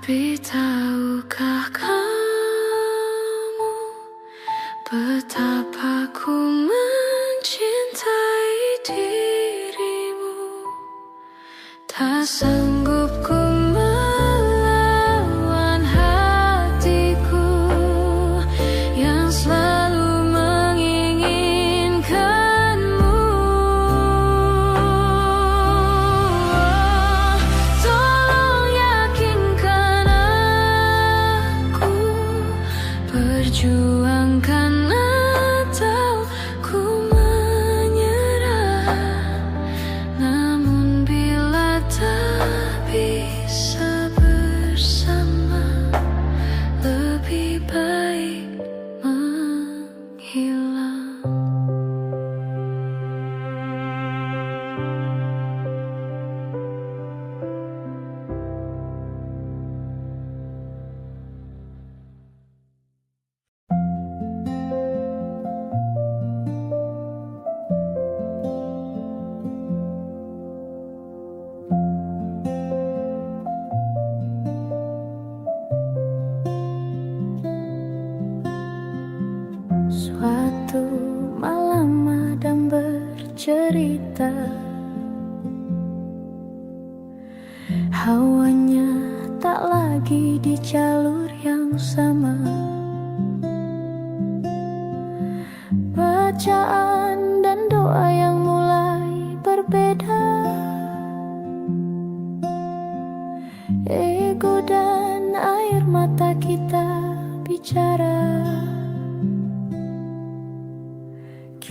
Tapi tahukah kamu betapa ku mencintai dirimu? Tak sanggup ku melawan hatiku yang selalu menginginkanmu. Tolong yakinkan aku, perjuangkan atau ku menyerah. Namun bila tak bisa bersama, lebih baik menghilang. Suatu malam Adam bercerita, hawanya tak lagi di jalur yang sama. Bacaan dan doa yang mulai berbeda. Ego dan air mata kita bicara.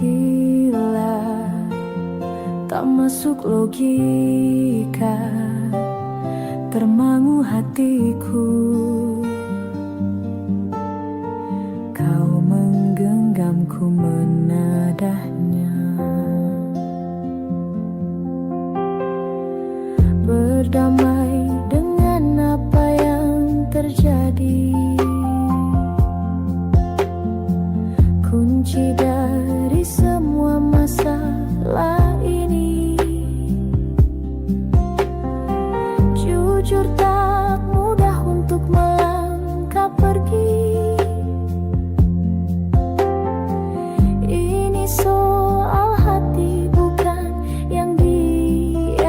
Gila, tak masuk logika, termangu hatiku. Kau menggenggamku menadahnya, berdamai dengan apa yang terjadi. Kunci dari semua masalah ini, jujur tak mudah untuk melangkah pergi. Ini soal hati bukan yang diyakini.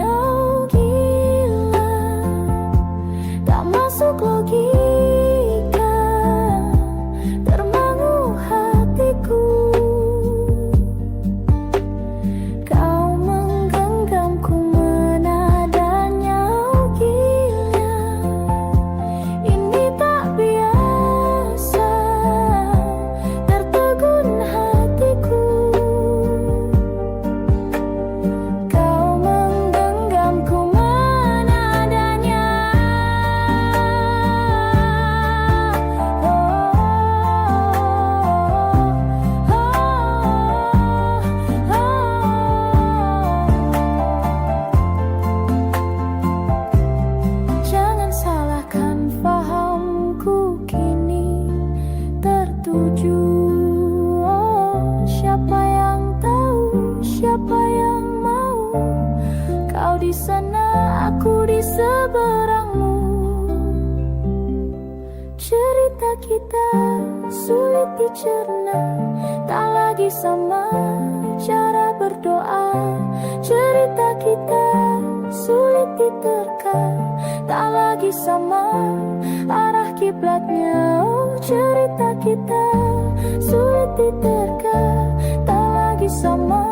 Oh gila, tak masuk logika, termangu hatiku. Kau menggenggamku menadanya. Oh gila, ini tak biasa, tertegun hatiku. Kau menggenggamku menadanya. Jangan salahkan fahamku kini tertuju. Oh, siapa yang tahu, siapa yang mau? Kau di sana, aku di seberangmu. Cerita kita sulit dicerna, tak lagi sama cara berdoa. Cerita kita sulit diterka, tak lagi sama arah kiblatnya. Oh, cerita kita sulit diterka, tak lagi sama